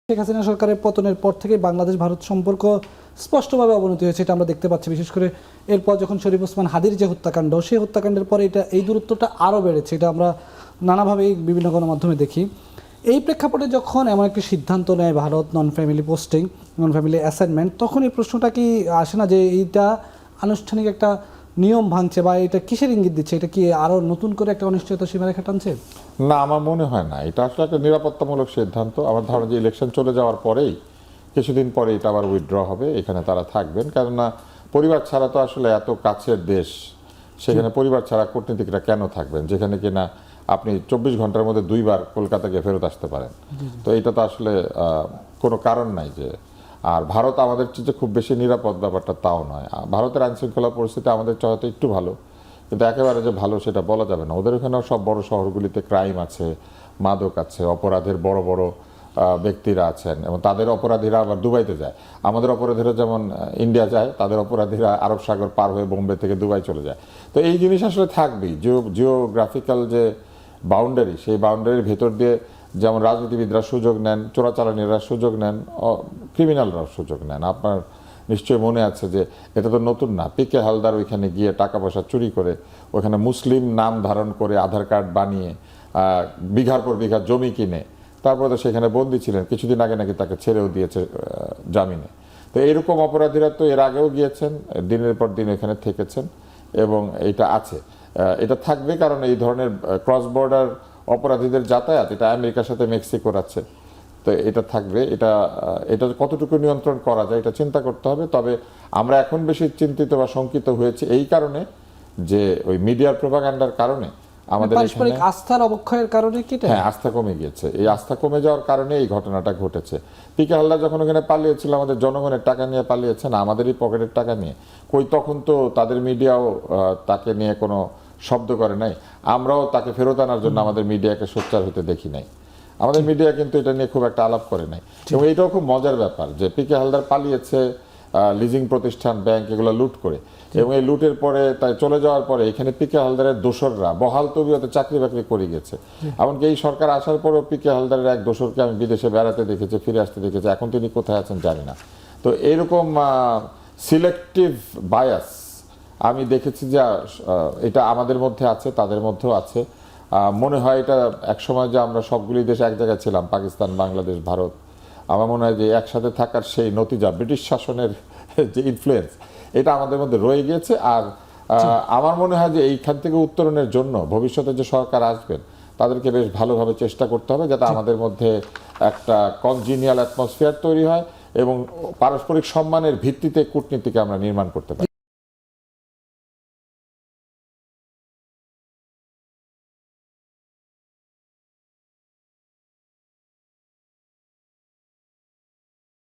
শেখ হাসিনা সরকারের পতনের পর থেকে বাংলাদেশ ভারত সম্পর্ক স্পষ্টভাবে অবনতি হয়েছে, এটা আমরা দেখতে পাচ্ছি। বিশেষ করে এরপর যখন শরীফ ওসমান হাদির যে হত্যাকাণ্ড, সেই হত্যাকাণ্ডের পরে এই দূরত্বটা আরও বেড়েছে। এটা আমরা নানাভাবেই বিভিন্ন গণমাধ্যমে দেখি। এই প্রেক্ষাপটে যখন এমন একটি সিদ্ধান্ত নেয় ভারত, নন ফ্যামিলি পোস্টিং, নন ফ্যামিলি অ্যাসাইনমেন্ট, তখন এই প্রশ্নটা কি আসে না যে এইটা আনুষ্ঠানিক একটা নিয়ম ভাঙছে বা এটা কিসের ইঙ্গিত দিচ্ছে? এটা কি আরও নতুন করে একটা অনিশ্চয়তা সীমারেখা টানছে? না, আমার মনে হয় না। এটা আসলে একটা নিরাপত্তামূলক সিদ্ধান্ত। আমার ধারণা যে ইলেকশন চলে যাওয়ার পরেই কিছুদিন পরে এটা আবার উইথড্র হবে, এখানে তারা থাকবেন। কেননা পরিবার ছাড়া তো আসলে এত কাছের দেশ, সেখানে পরিবার ছাড়া কূটনীতিকরা কেন থাকবেন, যেখানে কিনা আপনি 24 ঘন্টার মধ্যে 2বার কলকাতাকে ফেরত আসতে পারেন। তো এটা তো আসলে কোনো কারণ নাই যে। আর ভারত আমাদের চেয়ে খুব বেশি নিরাপদ ব্যাপারটা তাও নয়। ভারতের আইনশৃঙ্খলা পরিস্থিতি আমাদের হয়তো একটু ভালো, কিন্তু একেবারে যে ভালো সেটা বলা যাবে না। ওদের ওখানেও সব বড় শহরগুলিতে ক্রাইম আছে, মাদক আছে, অপরাধের বড় বড় ব্যক্তিরা আছেন, এবং তাদের অপরাধীরা আবার দুবাইতে যায়। আমাদের অপরাধীরা যেমন ইন্ডিয়া যায়, তাদের অপরাধীরা আরব সাগর পার হয়ে বোম্বে থেকে দুবাই চলে যায়। তো এই জিনিস আসলে থাকবেই। জিওগ্রাফিক্যাল যে বাউন্ডারি, সেই বাউন্ডারির ভেতর দিয়ে যেমন রাজনীতিবিদরা সুযোগ নেন, চোরাচালানিরা সুযোগ নেন, ক্রিমিনালরাও সুযোগ নেন। আপনার নিশ্চয়ই মনে আছে যে এটা তো নতুন না। পিকে হালদার ওইখানে গিয়ে টাকা পয়সা চুরি করে, ওখানে মুসলিম নাম ধারণ করে আধার কার্ড বানিয়ে বিঘার পর বিঘা জমি কিনে তারপরে তো সেখানে বন্দী ছিলেন। কিছুদিন আগে নাকি তাকে ছেড়েও দিয়েছে জামিনে। তো এরকম অপরাধীরা তো এর আগেও গিয়েছেন, দিনের পর দিন এখানে থেকেছেন, এবং এটা আছে, এটা থাকবে। কারণ এই ধরনের ক্রস বর্ডার অপরাধীদের যাতায়াত, এটা আমেরিকার সাথে মেক্সিকোর আছে। তো এটা থাকবে। এটা কতটুকু নিয়ন্ত্রণ করা যায় এটা চিন্তা করতে হবে। তবে আমরা এখন বেশি চিন্তিত বা শঙ্কিত হয়েছে এই কারণে যে ওই মিডিয়ার প্রোপাগান্ডার কারণে আমাদের পারস্পরিক আস্থার অবক্ষয়ের কারণে কি? হ্যাঁ, আস্থা কমে গিয়েছে। এই আস্থা কমে যাওয়ার কারণে এই ঘটনাটা ঘটেছে। পিকে হালদার যখন ওখানে পালিয়েছিল, আমাদের জনগণের টাকা নিয়ে পালিয়েছে না, আমাদেরই পকেটের টাকা নিয়ে। তখন তো তাদের মিডিয়াও তাকে নিয়ে কোনো শব্দ করে নাই। আমরাও তাকে ফেরত আনার জন্য আমাদের মিডিয়াকে সোচ্চার হতে দেখি নাই। আমাদের মিডিয়া কিন্তু এটা নিয়ে খুব একটা আলাপ করে নাই। এবং এটাও খুব মজার ব্যাপার যে পিকে হালদার পালিয়েছে লিজিং প্রতিষ্ঠান, ব্যাংক, এগুলো লুট করে, এবং এই লুটের পরে তাই চলে যাওয়ার পরে এখানে পিকে হালদারের দোসররা বহাল তবিয়তে চাকরি বাকরি করে গেছে। এমনকি এই সরকার আসার পরেও পিকে হালদারের এক দোসরকে আমি বিদেশে বেড়াতে দেখেছি, ফিরে আসতে দেখেছি। এখন তিনি কোথায় আছেন জানি না। তো এরকম সিলেক্টিভ বায়াস আমি দেখেছি যে এটা আমাদের মধ্যে আছে, তাদের মধ্যেও আছে। মনে হয় এটা একসময় যে আমরা সবগুলি দেশ এক জায়গায় ছিলাম, পাকিস্তান, বাংলাদেশ, ভারত, আমার মনে হয় যে একসাথে থাকার সেই নতিজা, ব্রিটিশ শাসনের যে ইনফ্লুয়েন্স, এটা আমাদের মধ্যে রয়ে গিয়েছে। আর আমার মনে হয় যে এইখান থেকে উত্তরণের জন্য ভবিষ্যতে যে সরকার আসবেন তাদেরকে বেশ ভালোভাবে চেষ্টা করতে হবে, যাতে আমাদের মধ্যে একটা কনজিনিয়াল অ্যাটমসফিয়ার তৈরি হয় এবং পারস্পরিক সম্মানের ভিত্তিতে কূটনীতিকে আমরা নির্মাণ করতে পারি।